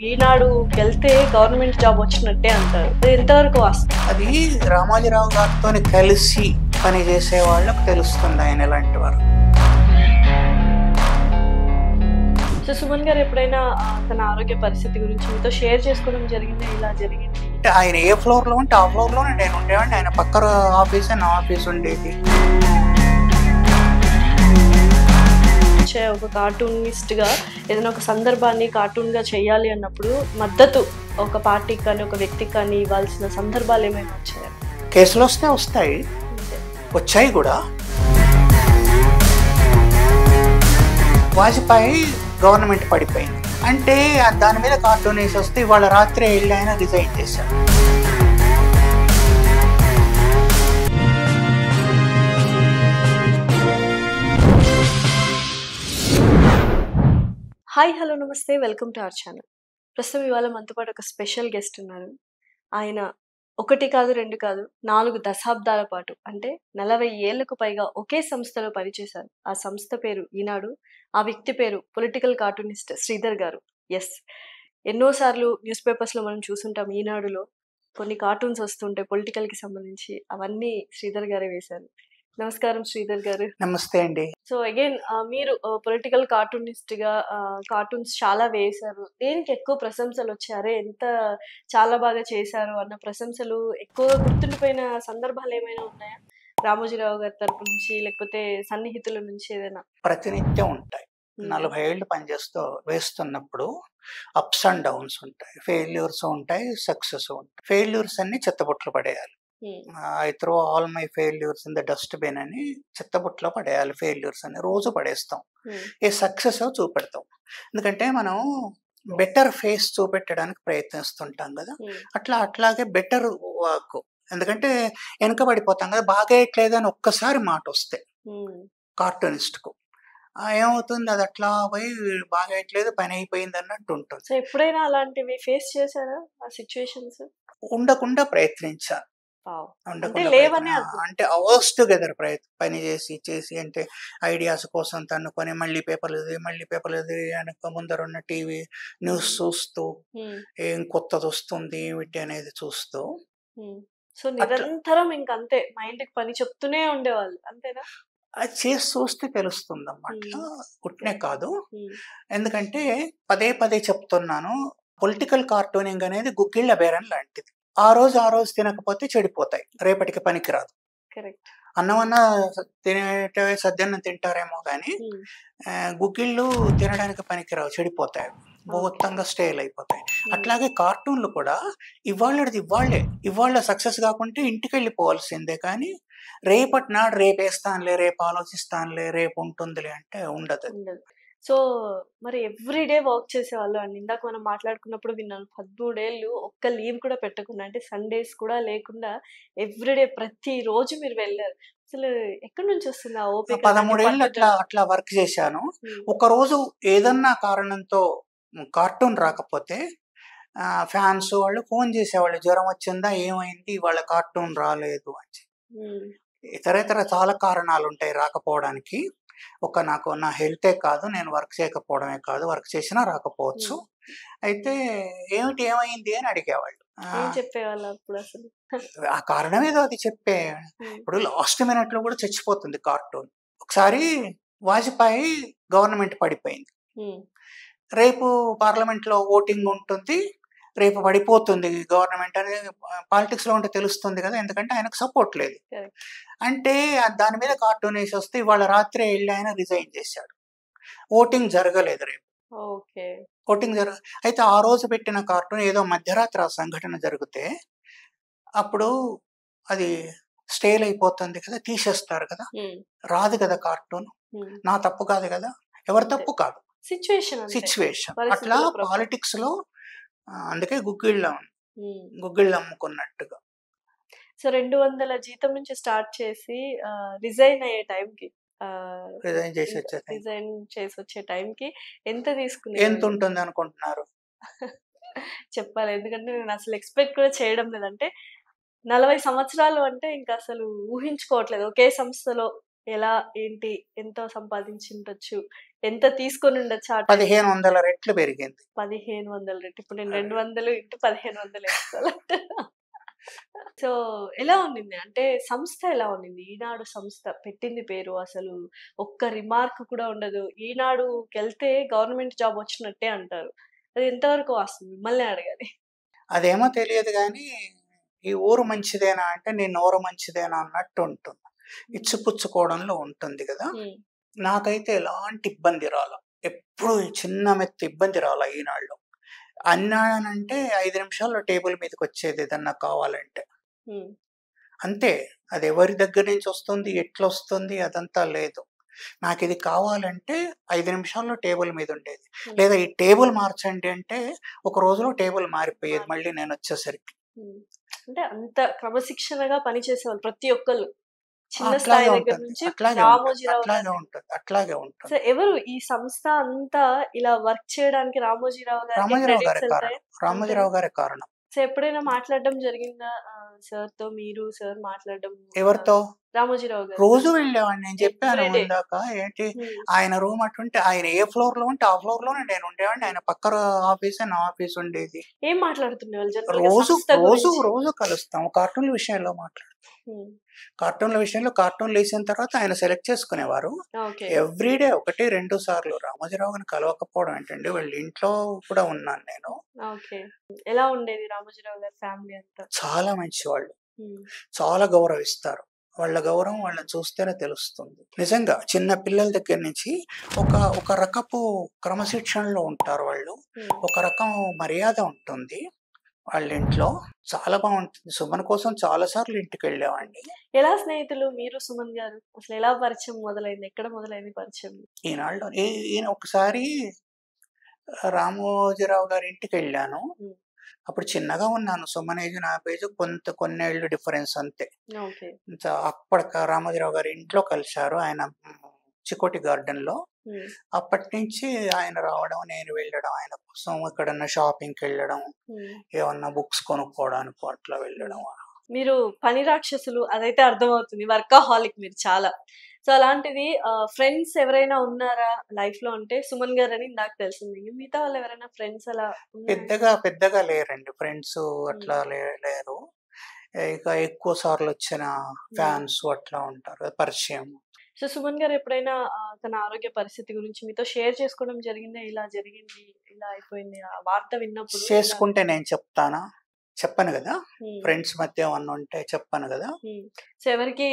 ఈనాడుకెళ్తే government job వచ్చినట్టే అంటారు. అది ఎంతవరకు వాస్తవం? అది రామోజీరావు గారితో కలిసి పని చేసే వాళ్ళకు తెలుస్తుంది ఆయన ఎలాంటి వారు. సో సుమన్ గారు ఎప్పుడైనా తన ఆరోగ్య పరిస్థితి గురించి మీతో షేర్ చేసుకోవడం జరిగిందా? ఇలా జరిగింది అంటే ఆయన ఏ ఫ్లోర్లో ఉంటే ఆ ఫ్లోర్లోనే నేను ఉండేవాడిని. ఆయన పక్క ఆఫీసే నా ఆఫీస్ ఉండేది. ఒక కార్టూనిస్ట్గా ఏదైనా ఒక సందర్భాన్ని కార్టూన్గా చేయాలి అన్నప్పుడు మద్దతు ఒక పార్టీకి కానీ ఒక వ్యక్తికి కానీ ఇవ్వాల్సిన సందర్భాలు ఏమైనా వచ్చాయా? కేసులు వస్తే వస్తాయి, వచ్చాయి కూడా. వాజ్పేయి గవర్నమెంట్ పడిపోయింది అంటే దాని మీద కార్టూన్ వేసి వస్తే ఇవాళ రాత్రి వెళ్ళి ఆయన రిజైన్ చేశారు. హాయ్, హలో, నమస్తే, వెల్కమ్ టు అవర్ ఛానల్. ప్రస్తుతం ఇవాళ మనతో పాటు ఒక స్పెషల్ గెస్ట్ ఉన్నారు. ఆయన 1 కాదు 2 కాదు 4 దశాబ్దాల పాటు అంటే 40 ఏళ్లకు పైగా ఒకే సంస్థలో పనిచేశారు. ఆ సంస్థ పేరు ఈనాడు. ఆ వ్యక్తి పేరు పొలిటికల్ కార్టూనిస్ట్ శ్రీధర్ గారు. ఎస్, ఎన్నోసార్లు న్యూస్ పేపర్స్లో మనం చూసుంటాం. ఈనాడులో కొన్ని కార్టూన్స్ వస్తుంటాయి పొలిటికల్కి సంబంధించి. అవన్నీ శ్రీధర్ గారే వేశారు. నమస్కారం శ్రీధర్ గారు. నమస్తే అండి. సో అగైన్ మీరు పొలిటికల్ కార్టూనిస్ట్ గా కార్టూన్స్ చాలా వేశారు. దేనికి ఎక్కువ ప్రశంసలు వచ్చారే, ఎంత చాలా బాగా చేశారు అన్న ప్రశంసలు ఎక్కువ గుర్తుండిపోయిన సందర్భాలు ఏమైనా ఉన్నాయా? రామోజీరావు గారి తరపు నుంచి లేకపోతే సన్నిహితుల నుంచి ఏదైనా? ప్రతినిత్యం ఉంటాయి. 40 ఏళ్ళు వేస్తున్నప్పుడు అప్స్ అండ్ డౌన్స్ ఉంటాయి, ఫెయిల్యూర్స్ ఉంటాయి, సక్సెస్ ఉంటాయి. ఫెయిల్యూర్స్ అన్ని చెత్తబుట్టలు పడేయాలి. I throw all my failures in the dustbin అని చెత్తబుట్టలో పడేయాలి. ఫెయిల్యూర్స్ అని రోజు పడేస్తాం. ఏ సక్సెస్ చూపెడతాం. ఎందుకంటే మనం బెటర్ ఫేస్ చూపెట్టడానికి ప్రయత్నిస్తుంటాం కదా. అట్లాగే బెటర్ వర్క్. ఎందుకంటే వెనకబడిపోతాం కదా. బాగేయట్లేదని ఒక్కసారి మాట వస్తే కార్టూనిస్ట్కు ఏమవుతుంది, అది అట్లా పోయి బాగేయట్లేదు, పని అయిపోయింది అన్నట్టు ఉంటుంది. సో ఎప్పుడైనా అలాంటివి ఫేస్ చేశారా ఆ సిచ్యువేషన్స్? ఉండకుండా ప్రయత్నించాలి. అంటే అవర్స్ టుగెదర్ పని చేసి అంటే ఐడియాస్ కోసం తన్నుకొని మళ్ళీ పేపర్లు వెనక ముందర ఉన్న టీవీ న్యూస్ చూస్తూ ఏం కొత్తది వస్తుంది ఏమిటి అనేది చూస్తూ. సో నిరంతరం ఇంకంతే మైండ్కి పని చెప్తూనే ఉండేవాళ్ళు, అంతేనా? అది చేసి చూస్తే తెలుస్తుంది అన్నమాట, పుట్టినే కాదు. ఎందుకంటే పదే పదే చెప్తున్నాను, పొలిటికల్ కార్టూనింగ్ అనేది గుగ్గిళ్ళ బేరం లాంటిది. ఆ రోజు తినకపోతే చెడిపోతాయి, రేపటికి పనికిరాదు. అన్నమన్నా తినేటవే సద్యన్నం తింటారేమో కానీ గుగ్గిళ్ళు తినడానికి పనికిరావు, చెడిపోతాయి, మొత్తంగా స్టేల్ అయిపోతాయి. అట్లాగే కార్టూన్లు కూడా ఇవాళ సక్సెస్ కాకుంటే ఇంటికి వెళ్ళిపోవాల్సిందే, కానీ రేపటి నాడు రేపేస్తానులే, రేపు ఆలోచిస్తానులే, రేపు ఉంటుందిలే అంటే ఉండదు. సో మరి ఎవ్రీడే వర్క్ చేసేవాళ్ళు అండి. ఇందాక మనం మాట్లాడుకున్నప్పుడు విన్నాను, 13 ఏళ్ళు ఒక్క లీవ్ కూడా పెట్టకుండా, అంటే సండేస్ కూడా లేకుండా ఎవ్రీడే ప్రతి రోజు మీరు వెళ్ళారు. అసలు ఎక్కడి నుంచి వస్తుంది ఆ ఓపిక? 13 ఏళ్ళు అట్లా వర్క్ చేశాను. ఒకరోజు ఏదన్నా కారణంతో కార్టూన్ రాకపోతే ఫ్యాన్స్ వాళ్ళు ఫోన్ చేసేవాళ్ళు, జ్వరం వచ్చిందా, ఏమైంది, వాళ్ళ కార్టూన్ రాలేదు అని. ఇతర చాలా కారణాలు ఉంటాయి రాకపోవడానికి. నా హెల్తే కాదు, నేను వర్క్ చేయకపోవడమే కాదు, వర్క్ చేసినా రాకపోవచ్చు. అయితే ఏమైంది అని అడిగేవాళ్ళు. చెప్పేవాళ్ళు అప్పుడు అసలు ఆ కారణం ఏదో అది చెప్పే. ఇప్పుడు లాస్ట్ మినిట్ లో కూడా చచ్చిపోతుంది కార్టూన్. ఒకసారి వాజ్పేయి గవర్నమెంట్ పడిపోయింది. రేపు పార్లమెంట్ లో ఓటింగ్ ఉంటుంది, రేపు పడిపోతుంది గవర్నమెంట్ అనేది పాలిటిక్స్ లో ఉంటే తెలుస్తుంది కదా, ఎందుకంటే ఆయనకు సపోర్ట్ లేదు. అంటే దాని మీద కార్టూన్ వేసి వస్తే ఇవాళ రాత్రి వెళ్ళి ఆయన రిజైన్ చేశాడు. ఓటింగ్ జరగలేదు రేపు. అయితే ఆ రోజు పెట్టిన కార్టూన్ ఏదో మధ్యరాత్రి ఆ సంఘటన జరిగితే అప్పుడు అది స్టేల్ అయిపోతుంది కదా, తీసేస్తారు కదా, రాదు కదా కార్టూన్. నా తప్పు కాదు కదా, ఎవరి తప్పు కాదు, సిచ్యువేషన్. అట్లా పాలిటిక్స్ లో అందుకే గుగ్గిళ్ళు అమ్ముకున్నట్టుగా. సో 200 జీతం నుంచి స్టార్ట్ చేసి రిజైన్ అయ్యే టైంకి, రిజైన్ చేసి వచ్చే టైంకి ఎంత తీసుకున్నారు? ఎంత ఉంటుంది అనుకుంటున్నారు? చెప్పాలి, ఎందుకంటే నేను అసలు ఎక్స్పెక్ట్ కూడా చేయడం లేదంటే 40 సంవత్సరాలు అంటే ఇంకా అసలు ఊహించుకోవట్లేదు. ఒకే సంస్థలో ఎలా ఏంటి ఎంత సంపాదించి ఉండొచ్చు, ఎంత తీసుకొని ఉండొచ్చు ఆ టైంలో? 1500 రెట్లు పెరిగింది. 1500 రెట్లు. ఇప్పుడు నేను అది. 200 ఇంటూ 1500 వేసుకోవాలి. సో, ఎలా ఉండింది? అంటే సంస్థ ఎలా ఉండింది? ఈనాడు సంస్థ పెట్టింది పేరు అసలు ఒక్క రిమార్క్ కూడా ఉండదు. ఈనాడుకెళ్తే గవర్నమెంట్ జాబ్ వచ్చినట్టే అంటారు. అది ఎంతవరకు వాస్తవం? మిమ్మల్నే అడగాలి. అదేమో తెలియదు గానీ, ఈ ఊరు మంచిదేనా అంటే, నీ నోరు మంచిదేనా అన్నట్టు ఉంటుంది. ఇచ్చిపుచ్చుకోవడంలో ఉంటుంది గదా! హ్మ్. నాకైతే ఎలాంటి ఇబ్బంది రాలా. ఎప్పుడు చిన్న మెత్త ఇబ్బంది రాలా ఈనాడులో. అన్నానంటే 5 నిమిషాల్లో టేబుల్ మీదకొచ్చేది ఏదన్నా కావాలంటే. హ్మ్. అంతే. అది ఎవరి దగ్గర నుంచి వస్తుంది, ఎట్లొస్తుంది అదంతా లేదు. నాకిది కావాలంటే 5 నిమిషాల్లో టేబుల్ మీద ఉండేది. హ్మ్. లేదా ఈ టేబుల్ మార్చండి అంటే, ఒక రోజులో టేబుల్ మారిపోయేది మళ్ళీ నేనొచ్చేసరికి. హ్మ్. అంటే అంత క్రమశిక్షణగా పనిచేసేవాళ్ళు ప్రతి ఒక్కళ్ళు. చిన్న స్థాయి అట్లాగే దగ్గర ఉంటుంది. నుంచి అట్లాగే ఉంటుంది. రామోజీరావు అట్లాగే గారి ఉంటుంది. అట్లాగే సో, ఉంటుంది. ఎవరు ఈ సంస్థ అంతా ఇలా వర్క్ చేయడానికి రామోజీరావు గారికే రామోజీరావు గారే క్రెడిట్స్ ఎళ్తాయా? కారణం. అంతేనా? రామోజీరావు గారే కారణం. సో, ఎప్పుడైనా మాట్లాడడం జరిగిందా? సార్‌తో సార్ మాట్లాడడం ఎవరితో? రామోజీరావు గారితో? రోజు వెళ్ళేవాడిని. నేను చెప్పాను ఎవ్రీడే. ఇందాక. ఏంటి హ్మ్. ఆయన రూమ్ అటుంటే ఆయన ఏ ఫ్లోర్‌లో ఉంటే ఆ ఫ్లోర్‌లోనే నేను ఉండేవాడిని. ఆయన పక్క ఆఫీసే నా ఆఫీస్ ఉండేది. ఏం మాట్లాడుతుండేవాళ్ళు జనరల్‌గా సంస్థ గురించి? రోజు కలుస్తాం. కార్టూన్‌ల విషయంలో హ్మ్. కార్టూన్‌ల విషయంలో కార్టూన్‌లేసిన తర్వాత ఆయన సెలెక్ట్ చేసుకునేవారు. ఓకే. ఎవ్రీడే 1, 2 సార్లు. రామోజీరావు గారిని కలవకపోవడం ఏంటండి, వాళ్ళ ఇంట్లో కూడా ఉన్నాను నేను. ఓకే. ఎలా ఉండేది రామోజీరావు గారి ఫ్యామిలీ అంతా? చాలా మంచివాళ్ళు. హ్మ్. చాలా గౌరవిస్తారు. వాళ్ళ గౌరవం వాళ్ళని చూస్తేనే తెలుస్తుంది. నిజంగా చిన్న పిల్లల దగ్గర నుంచి ఒక రకపు క్రమశిక్షణలో ఉంటారు వాళ్ళు. హ్మ్. ఒక రకం మర్యాద ఉంటుంది వాళ్ళ ఇంట్లో. చాలా బావుంటుంది. సుమన్ కోసం చాలా సార్లు ఇంటికెళ్ళేవాడిని. ఎలా స్నేహితులు మీరు, సుమన్ గారు? అసలు ఎలా పరిచయం మొదలైంది? ఎక్కడ మొదలైంది పరిచయం? ఈనాడులో ఈయన ఒకసారి రామోజీరావు గారి ఇంటికెళ్ళాను. హ్మ్. అప్పుడు చిన్నగా ఉన్నాను. సుమన్ ఏజ్, నా ఏజ్ కొన్నేళ్ళు డిఫరెన్స్ అంతే. ఓకే. అప్పటిక రామోజీరావు గారి ఇంట్లో కలిశారు. ఆయన చికోటి గార్డెన్‌లో. హ్మ్. అప్పటినుంచి ఆయన రావడం, నేను వెళ్ళడం ఆయన కోసం. ఎక్కడన్నా షాపింగ్‌కెళ్ళడం, హ్మ్. ఏమన్నా బుక్స్ కొనుక్కోవడానికో అట్లా వెళ్ళడం. మీరు పని రాక్షసులు అదైతే అర్థమవుతుంది. వర్కాహాలిక్ మీరు చాలా. సో, అలాంటిది ఫ్రెండ్స్ ఎవరైనా ఉన్నారా లైఫ్‌లో అంటే సుమన్ గారని ఇందాక తెలిసింది. మిగతా వాళ్ళు ఎవరైనా ఫ్రెండ్స్ అలా ఉన్నారా? పెద్దగా లేరండి. ఫ్రెండ్స్ హ్మ్. అట్లా లేరు. ఇక ఎక్కువ సార్లొచ్చిన హ్మ్. ఫ్యాన్స్ అట్లా ఉంటారు. పరిచయం. సో, సుమన్ గారు ఎప్పుడైనా తన ఆరోగ్య పరిస్థితి గురించి మీతో షేర్ చేసుకోవడం జరిగిందా? ఇలా జరిగింది, ఇలా అయిపోయింది. ఆ వార్త విన్నప్పుడు ఇలా చేసుకుంటే నేను చెప్తానా? చెప్పను గదా! హ్మ్. ఫ్రెండ్స్ మధ్య ఏమన్నా ఉంటే చెప్పను గదా! హ్మ్. సో, ఎవరికీ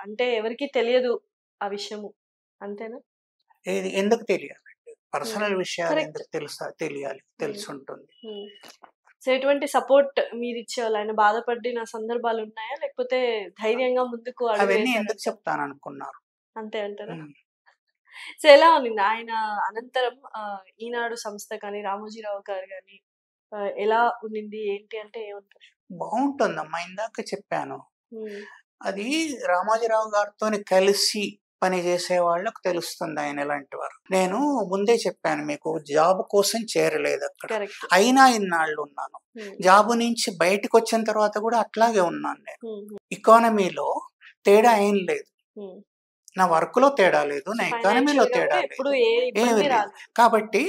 అంటే ఎవరికీ తెలియదు ఆ విషయము. అంతేనా? ఎందుకు తెలియాలండి? హ్మ్. పర్సనల్ విషయాలు కరెక్ట్. ఎందుకు తెలియాలి? హ్మ్. తెలిసుంటుంది. హ్మ్. సో, ఎటువంటి సపోర్ట్ మీరిచ్చేవాళ్ళు? ఆయన బాధపడిన సందర్భాలున్నాయా? లేకపోతే ధైర్యంగా ముందుకు అడుగు అవన్నీ ఎందుకు వేశారంటారా? చెప్తాననుకున్నారు? అంతే అంటారా? హ్మ్. సో, ఎలా ఉన్నింది? ఆయన అనంతరం ఈనాడు సంస్థ కానీ, రామోజీరావు గారు గాని ఎలా ఉన్నింది? ఏంటి అంటే ఏమంటారు? బావుంటుందమ్మా. ఇందాక చెప్పాను. హ్మ్. అది రామోజీరావు గారితోని కలిసి పని చేసే వాళ్ళకి తెలుస్తుంది ఆయన ఎలాంటివారో. నేను ముందే చెప్పాను మీకు, జాబ్ కోసం చేరలేదక్కడ. కరెక్ట్. అయినా ఇన్నాళ్ళున్నాను. హ్మ్. జాబ్ నుంచి బయటికొచ్చిన తర్వాత కూడా అట్లాగే ఉన్నాను నేను. హ్మ్. హ్మ్. ఎకానమీలో తేడా ఏం లేదు. హ్మ్. నా వర్క్‌లో తేడా లేదు. సో, నా ఎకానమీలో ఫైనాన్షియల్‌గా తేడా కూడా లేదు. ఎప్పుడు ఏ ఏమీ ఇబ్బంది లేదు. రాలేదు. కాబట్టి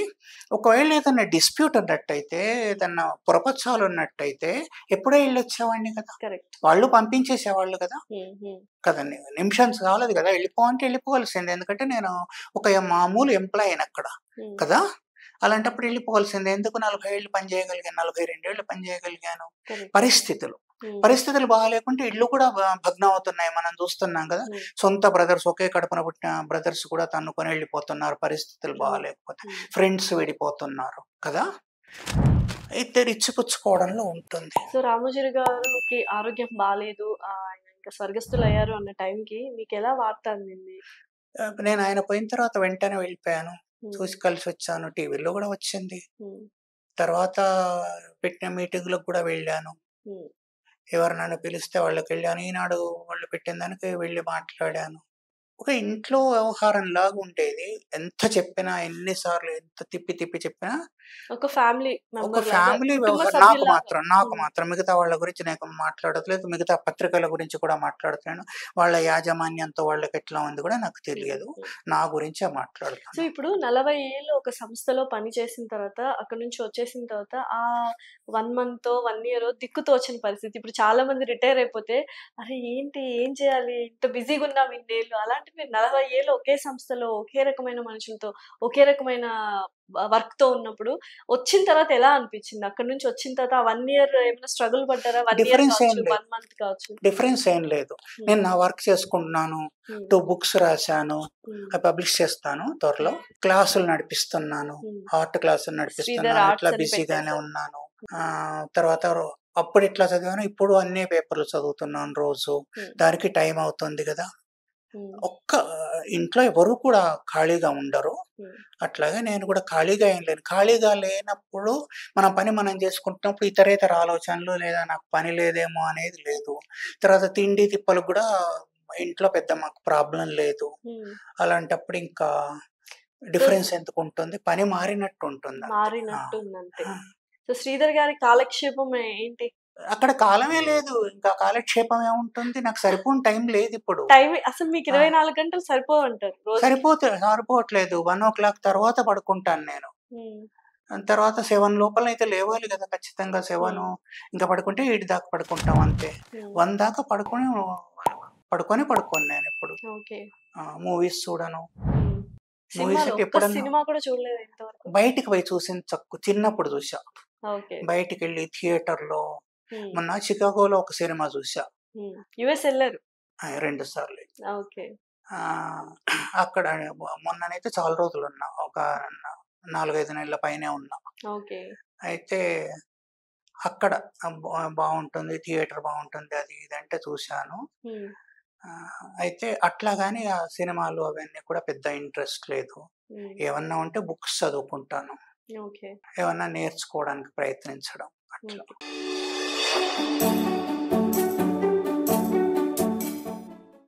ఒకవేళ ఏదన్నా డిస్ప్యూట్ ఉన్నట్టయితే, ఏదన్నా పొరపచ్చాలున్నట్టయితే ఎప్పుడో ఎళ్ళొచ్చేవాడిని కదా! కరెక్ట్. వాళ్ళు పంపించేసేవాళ్ళు కదా! హ్మ్. హ్మ్. కదండీ. నిమిషం చాలదు కదా! ఎళ్ళిపో అంటే ఎళ్ళిపోవాల్సిందే. ఎందుకంటే నేను ఒక మామూలు ఎంప్లాయీనక్కడ. హ్మ్. కదా! అలాంటప్పుడు ఎళ్ళిపోవాల్సిందే. ఎందుకు 40 ఏళ్ళు పని చేయగలిగాను. 42 ఏళ్ళు పని చేయగలిగాను. కరెక్ట్. పరిస్థితులు. హ్మ్. పరిస్థితులు బాగాలేకుంటే ఇళ్ళు కూడా భగ్నం అవుతున్నాయి. మనం చూస్తున్నాం కదా! హ్మ్. సొంత బ్రదర్స్, ఒకే కడుపున పుట్టిన బ్రదర్స్ కూడా తన్నుకొని ఎళ్ళిపోతున్నారు. పరిస్థితులు అవును. బాగాలేకపోతే. హ్మ్. ఫ్రెండ్స్ విడిపోతున్నారు కదా! అయితే ఇచ్చిపుచ్చుకోవడంలో ఉంటుంది. సో, రామోజీరావు గారికి ఆరోగ్యం బాలేదు. ఆయన ఇంకా స్వర్గస్థులయ్యారు అన్న టైంకి మీకెలా వార్త అందింది? నేను ఆయన పోయిన తర్వాత వెంటనే వెళ్ళిపోయాను. హ్మ్. చూసి కలిసొచ్చాను. టీవీలో గూడా వచ్చింది. హ్మ్. తర్వాత పెట్టిన మీటింగ్‌లకు కూడా వెళ్ళాను. హ్మ్. ఎవరినైనా పిలిస్తే వాళ్ళకెళ్ళాను. ఈనాడు వాళ్ళు పెట్టిన దానికి వెళ్లి మాట్లాడాను. ఒక ఇంట్లో వ్యవహారంలాగా ఉండేది. ఎంత చెప్పినా, ఎన్ని సార్లు ఎంత తిప్పి తిప్పి చెప్పినా ఒక ఫ్యామిలీ ఒక మెంబర్ లాగా, ఫ్యామిలీ కుటుంబ వ్యవహారం. నాకు సభ్యుల్లాగా. మాత్రం మిగతా వాళ్ళ గురించి నేను మాట్లాడట్లేదు. మిగతా పత్రికల గురించి కూడా మాట్లాడట్లేను. వాళ్ళ యాజమాన్యంతో వాళ్ళకెట్లా ఉంది కూడా నాకు తెలియదు. నా గురించే సో, మాట్లాడుతాను. ఇప్పుడు 40 ఏళ్ళు ఒక సంస్థలో పని చేసిన తర్వాత, అక్కడి నుంచి వచ్చేసిన తర్వాత, 1 మంతో, 1 ఇయరో దిక్కు తోచని పరిస్థితి. ఇప్పుడు చాలా మంది రిటైర్ అయిపోతే, అరే! ఏంటి? ఏం చేయాలి? ఇంత బిజీగున్నాం ఇన్నేళ్ళు. అలాంటిది మీరు 40 ఏళ్ళు ఒకే సంస్థలో, ఒకే రకమైన మనుషులతో, ఒకే రకమైన వర్క్‌తో ఉన్నప్పుడు, వచ్చిన తర్వాత ఎలా అనిపిచ్చింది? అక్కడి నుంచి వచ్చిన తర్వాత ఆ 1 ఇయర్ ఏమైనా స్ట్రగుల్ పడ్డారా? 1 ఇయర్ డిఫరెన్స్ ఏం కావచ్చు, లేదు. 1 మంత్ కావచ్చు. డిఫరెన్స్ ఏం లేదు. నేను నా వర్క్ చేసుకుంటున్నాను. 2 బుక్స్ రాశాను. అవి పబ్లిష్ చేస్తాను త్వరలో. క్లాసులు నడిపిస్తున్నాను. ఆర్ట్ క్లాసులు శ్రీధర్ నడిపిస్తున్నాను. ఆర్ట్స్ ఇట్లా అని బిజీగానే పెట్టేసారు. ఉన్నాను. తర్వాత అప్పుడు ఎట్లా చదివాను, ఇప్పుడు అన్ని పేపర్లు చదువుతున్నాను రోజు. దానికి టైం అవుతుంది గదా! ఇంట్లో ఎవరు కూడా ఖాళీగా ఉండరు. అట్లాగే నేను కూడా ఖాళీగా ఏం లేను. ఖాళీగా లేనప్పుడు మన పని మనం చేసుకుంటున్నప్పుడు ఇతరేతర ఆలోచనలు, లేదా నాకు పని లేదేమో అనేది లేదు. తర్వాత తిండి తిప్పలకు కూడా ఇంట్లో పెద్ద మాకు ప్రాబ్లమ్ లేదు. అలాంటప్పుడు ఇంకా డిఫరెన్స్ ఎందుకుంటుంది? పని మారినట్టు ఉంటుంది. మారినట్టుందంతే. సో, శ్రీధర్ గారి కాలక్షేపం ఏంటి? అక్కడ కాలమే లేదు. ఇంకా కాలక్షేపం ఏముంటుంది? నాకు సరిపోని టైం లేదిప్పుడు. అసలు మీకు 24 గంటలు సరిపోవంటారు రోజుకి. సరిపోవట్లేదు. 1:00 తర్వాత పడుకుంటాను నేను. తర్వాత 7 లోపలనైతే లేవాలి గదా! ఖచ్చితంగా 7 ఇంకా పడుకుంటే 8 దాకా పడుకుంటాం అంతే. 1 దాకా పడుకోను నేనెప్పుడు. ఓకే. మూవీస్ చూడను. మూవీస్ సినిమాలో అంటే ఒక్క ఎప్పుడన్నా సినిమా కూడా చూడలేదా ఇంతవరకు? బయటికి పోయి చూసింది చిన్నప్పుడు చూసా. ఓకే. బయటికెళ్ళి థియేటర్‌లో హ్మ్. మొన్న చికాగోలో ఒక సినిమా చూసా. యూఎస్ ఎళ్లారు. 2 సార్లు. ఓకే. అక్కడ మొన్ననైతే చాలా రోజులున్నా. ఒక 4, 5 నెలల పైనే ఉన్నా. ఓకే. అయితే అక్కడ బావుంటుంది. థియేటర్ బావుంటుంది. అది ఇది అంటే చూశాను. అయితే అట్లా గాని ఆ సినిమాలు అవన్నీ కూడా పెద్ద ఇంట్రెస్ట్ లేదు. ఏమన్నా ఉంటే బుక్స్ చదువుకుంటాను. ఓకే. ఏమన్నా నేర్చుకోవడానికి ప్రయత్నించడం అట్లా.